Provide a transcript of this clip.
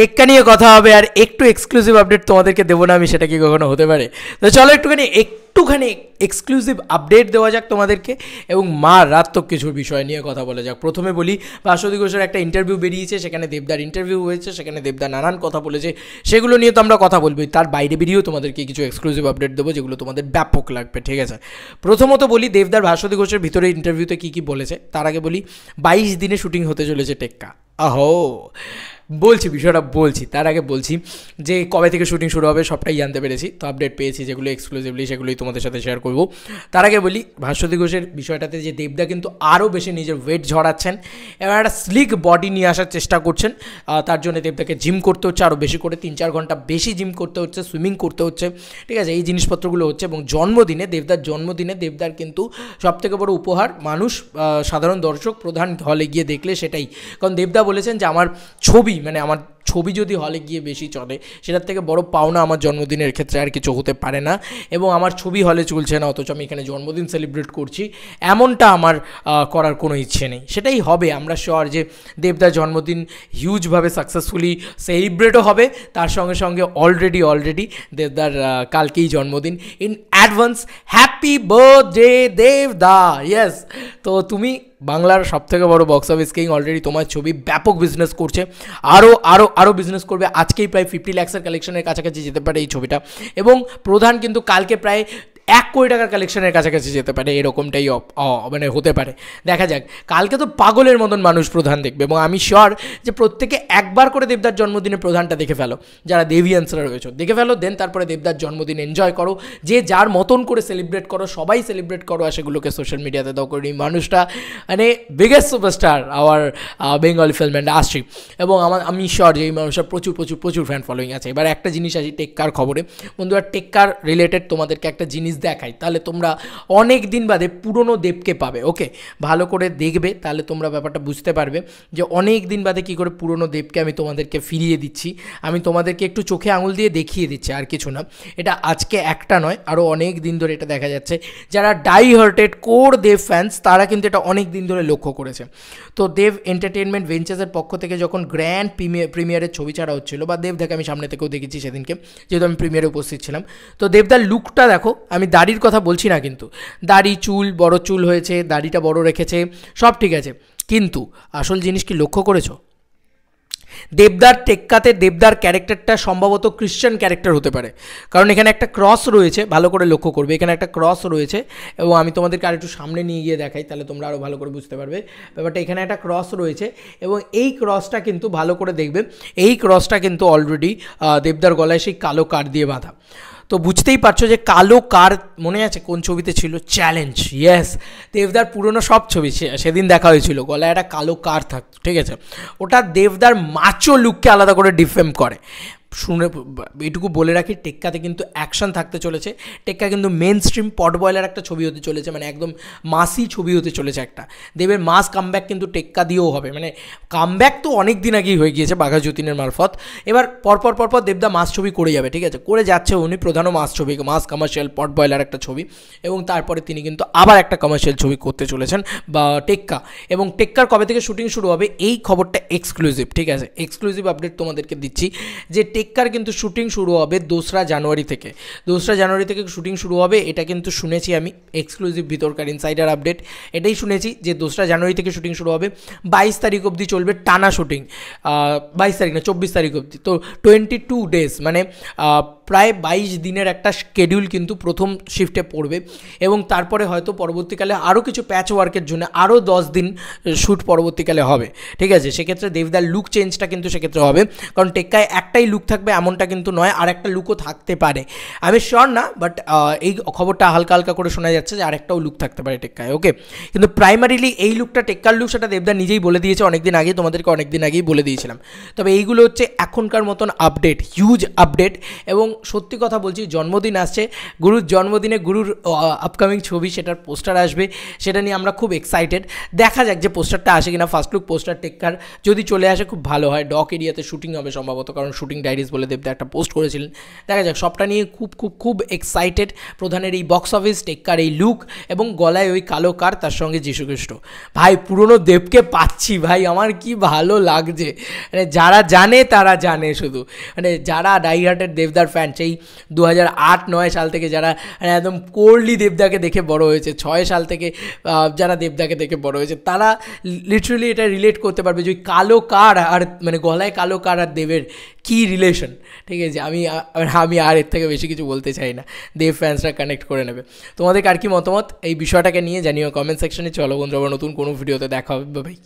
টেক্কা নিয়ে কথা হবে আর একটু এক্সক্লুসিভ আপডেট তোমাদেরকে দেবো না আমি, সেটা কি কখনো হতে পারে? তো চলো একটুখানি এক্সক্লুসিভ আপডেট দেওয়া যাক তোমাদেরকে এবং মারাত্মক কিছুর বিষয় নিয়ে কথা বলা যাক। প্রথমে বলি, ভাস্বতী ঘোষের একটা ইন্টারভিউ বেরিয়েছে, সেখানে দেবদার ইন্টারভিউ হয়েছে, সেখানে দেবদার নানান কথা বলেছে, সেগুলো নিয়ে তো আমরা কথা বলবই। তার বাইরে বেরিয়েও তোমাদেরকে কিছু এক্সক্লুসিভ আপডেট দেবো যেগুলো তোমাদের ব্যাপক লাগবে, ঠিক আছে? প্রথমত বলি, দেবদার ভাস্বতী ঘোষের ভিতরে ইন্টারভিউতে কী বলেছে। তার আগে বলি 22 দিনে শুটিং হতে চলেছে টেক্কা। আহো, বলছি বিষয়টা বলছি, তার আগে বলছি যে কবে থেকে শুটিং শুরু হবে সবটাই জানতে পেরেছি, তো আপডেট পেয়েছি যেগুলো এক্সক্লুসিভলি সেগুলোই তোমাদের সাথে শেয়ার করবো। তার আগে বলি ভাস্বতী ঘোষের বিষয়টাতে যে দেবদা কিন্তু আরও বেশি নিজের ওয়েট ঝরাচ্ছেন এবং একটা স্লিক বডি নিয়ে আসার চেষ্টা করছেন। তার জন্য দেবদাকে জিম করতে হচ্ছে আরও বেশি করে, 3-4 ঘন্টা বেশি জিম করতে হচ্ছে, সুইমিং করতে হচ্ছে, ঠিক আছে? এই জিনিসপত্রগুলো হচ্ছে। এবং দেবদার জন্মদিনে দেবদার কিন্তু সবথেকে বড় উপহার মানুষ, সাধারণ দর্শক, প্রধান হলে গিয়ে দেখলে সেটাই। কারণ দেবদা বলেছেন যে আমার ছবি যদি হলে গিয়ে বেশি চলে, সেটার থেকে বড় পাওনা আমার জন্মদিনের ক্ষেত্রে আর কিছু হতে পারে না। এবং আমার ছবি হলে চলছে না, অথচ আমি এখানে জন্মদিন সেলিব্রেট করছি, এমনটা আমার করার কোনো ইচ্ছে নেই। সেটাই হবে, আমরা শিওর যে দেবদার জন্মদিন হিউজভাবে সাকসেসফুলি সেলিব্রেটও হবে। তার সঙ্গে সঙ্গে অলরেডি দেবদার কালকেই জন্মদিন। ইন অ্যাডভান্স হ্যাপি বার্থডে দেবদা। ইয়েস, তো তুমি বাংলার সবথেকে বড় বক্স অফিস কিং, অলরেডি তোমার ছবি ব্যাপক বিজনেস করছে, আরও বিজনেস করবে। আজকেই প্রায় 50 লাখসের কালেকশনের কাছাকাছি যেতে পারে এই ছবিটা, এবং প্রধান কিন্তু কালকে প্রায় 1 কোটি টাকার কালেকশনের কাছাকাছি যেতে পারে, এরকমটাই মানে হতে পারে। দেখা যাক, কালকে তো পাগলের মতন মানুষ প্রধান দেখবে, এবং আমি শিওর যে প্রত্যেকে একবার করে দেবদার জন্মদিনে প্রধানটা দেখে ফেলো। যারা দেভিয়ান্সরা রয়েছে দেখে ফেলো, দেন তারপরে দেবদার জন্মদিন এনজয় করো, যে যার মতন করে সেলিব্রেট করো, সবাই সেলিব্রেট করো, আর সেগুলোকে সোশ্যাল মিডিয়াতে দাও করে। এই মানুষটা মানে biggest superstar our Bengali film industry, এবং আমি শিওর যে এই মানুষের প্রচুর ফ্যান ফলোয়িং আছে। এবার একটা জিনিস আসি টেক্কার খবরে। বন্ধুরা, টেক্কার রিলেটেড তোমাদেরকে একটা জিনিস দেখাই, তাহলে তোমরা অনেক দিন বাদে পুরনো দেবকে পাবে। ওকে, ভালো করে দেখবে, তাহলে তোমরা ব্যাপারটা বুঝতে পারবে যে অনেক দিন বাদে কী করে পুরনো দেবকে আমি তোমাদেরকে ফিরিয়ে দিচ্ছি। আমি তোমাদেরকে একটু চোখে আঙুল দিয়ে দেখিয়ে দিচ্ছি, আর কিছু না। এটা আজকে একটা নয়, আরও অনেক দিন ধরে এটা দেখা যাচ্ছে। যারা ডাই হার্টেড কোর দেব ফ্যান্স, তারা কিন্তু এটা অনেক দিন ধরে লক্ষ্য করেছে। তো দেব এন্টারটেনমেন্ট ভেঞ্চার্সের পক্ষ থেকে যখন গ্র্যান্ড প্রিমিয়ারের ছবি ছাড়া হচ্ছিল, বা দেবদাকে আমি সামনে থেকেও দেখেছি সেদিনকে, যেহেতু আমি প্রিমিয়ারে উপস্থিত ছিলাম, তো দেবদার লুকটা দেখো। আমি দাড়ির কথা বলছি না, কিন্তু দাড়ি, চুল, বড় চুল হয়েছে, দাড়িটা বড় রেখেছে, সব ঠিক আছে, কিন্তু আসল জিনিস কি লক্ষ্য করেছো? দেবদার টেক্কাতে দেবদার ক্যারেক্টারটা সম্ভবত ক্রিশ্চান ক্যারেক্টার হতে পারে, কারণ এখানে একটা ক্রস রয়েছে, ভালো করে লক্ষ্য করবে, এখানে একটা ক্রস রয়েছে। এবং আমি তোমাদেরকে আর একটু সামনে নিয়ে গিয়ে দেখাই, তাহলে তোমরা আরও ভালো করে বুঝতে পারবে ব্যাপারটা। এখানে একটা ক্রস রয়েছে, এবং এই ক্রসটা কিন্তু ভালো করে দেখবে, এই ক্রসটা কিন্তু অলরেডি দেবদার গলায় সেই কালো কার দিয়ে বাঁধা। তো বুঝতেই পারছো যে কালো কার মনে আছে কোন ছবিতে ছিল? চ্যালেঞ্জ। ইয়েস, দেবদার পুরনো সব ছবি সেদিন দেখা হয়েছিল, গলায় একটা কালো কার থাকতো, ঠিক আছে? ওটা দেবদার মাচো লুককে আলাদা করে ডিফেম করে। শুনে এইটুকু বলে রাখি, টেক্কাতে কিন্তু অ্যাকশন থাকতে চলেছে। টেক্কা কিন্তু মেন স্ট্রিম পট বয়লার একটা ছবি হতে চলেছে, মানে একদম মাসি ছবি হতে চলেছে একটা। দেবের মাস কামব্যাক কিন্তু টেক্কা দিয়েও হবে, মানে কামব্যাক তো অনেক দিন আগেই হয়ে গিয়েছে বাঘা যতীনের মারফত। এবার পরপর দেবদা মাস ছবি করে যাবে, ঠিক আছে? করে যাচ্ছে উনি, প্রধানও মাস ছবি, মাস কমার্শিয়াল পট বয়লার একটা ছবি, এবং তারপরে তিনি কিন্তু আবার একটা কমার্শিয়াল ছবি করতে চলেছেন বা টেক্কা। এবং টেক্কার কবে থেকে শুটিং শুরু হবে এই খবরটা এক্সক্লুসিভ, ঠিক আছে? এক্সক্লুসিভ আপডেট তোমাদেরকে দিচ্ছি যে টেক্কার কিন্তু শুটিং শুরু হবে 2রা জানুয়ারি থেকে। 2রা জানুয়ারি থেকে শুটিং শুরু হবে, এটা কিন্তু শুনেছি আমি, এক্সক্লুসিভ ভিতরকার ইনসাইডার আপডেট, এটাই শুনেছি যে 2রা জানুয়ারি থেকে শুটিং শুরু হবে, 22 তারিখ অবধি চলবে টানা শুটিং। 22 তারিখ না, 24 তারিখ অবধি, তো 22 ডেজ, মানে প্রায় 22 দিনের একটা স্কেডিউল কিন্তু প্রথম শিফটে পড়বে। এবং তারপরে হয়তো পরবর্তীকালে আরও কিছু প্যাচ ওয়ার্কের জন্য আরও 10 দিন শ্যুট পরবর্তীকালে হবে, ঠিক আছে? সেক্ষেত্রে দেবদার লুক চেঞ্জটা কিন্তু সেক্ষেত্রে হবে, কারণ টেক্কায় একটাই লুক থাকবে এমনটা কিন্তু নয়, আর একটা লুকও থাকতে পারে। আমি শিওর না, বাট এই খবরটা হালকা করে শোনা যাচ্ছে যে আরেকটাও লুক থাকতে পারে টেক্কায়। ওকে, কিন্তু প্রাইমারিলি এই লুকটা টেক্কার লুক, সেটা দেবদা নিজেই বলে দিয়েছে অনেকদিন আগে, তোমাদেরকে অনেকদিন আগেই বলে দিয়েছিলাম। তবে এইগুলো হচ্ছে এখনকার মতন আপডেট, হিউজ আপডেট। এবং সত্যি কথা বলছি, জন্মদিন আসছে, গুরুর জন্মদিনে গুরুর আপকামিং ছবি, সেটার পোস্টার আসবে, সেটা নিয়ে আমরা খুব এক্সাইটেড। দেখা যাক যে পোস্টারটা আসে কিনা। ফার্স্ট লুক পোস্টার টেক্কার যদি চলে আসে খুব ভালো হয়। ডক এরিয়াতে শুটিং হবে সম্ভবত, কারণ শুটিং ডায়েরিজ বলে দেবদা একটা পোস্ট করেছিলেন। দেখা যাক, সবটা নিয়ে খুব খুব খুব এক্সাইটেড। প্রধানের এই বক্স অফিস, টেক্কার এই লুক এবং গলায় ওই কালো কার, তার সঙ্গে যীশুখ্রিস্ট। ভাই পুরনো দেবকে পাচ্ছি ভাই, আমার কি ভালো লাগছে। মানে যারা জানে তারা জানে, শুধু মানে যারা ডাইহার্টের দেবদার ফ্যান, সেই 2008-9 সাল থেকে যারা মানে একদম কোরলি দেবদাকে দেখে বড় হয়েছে, 6 সাল থেকে যারা দেবদাকে দেখে বড় হয়েছে, তারা লিটারালি এটা রিলেট করতে পারবে যে ওই কালো কার আর মানে গলায় কালো কার আর দেবের কী রিলেশন। ঠিক আছে, আমি আর এর থেকে বেশি কিছু বলতে চাই না, দেব ফ্যান্সরা কানেক্ট করে নেবে। তোমাদের আর কি মতামত এই বিষয়টাকে নিয়ে জানিও কমেন্ট সেকশনে। চলো বন্ধুরা, নতুন কোনো ভিডিওতে দেখা হবে, ভাই।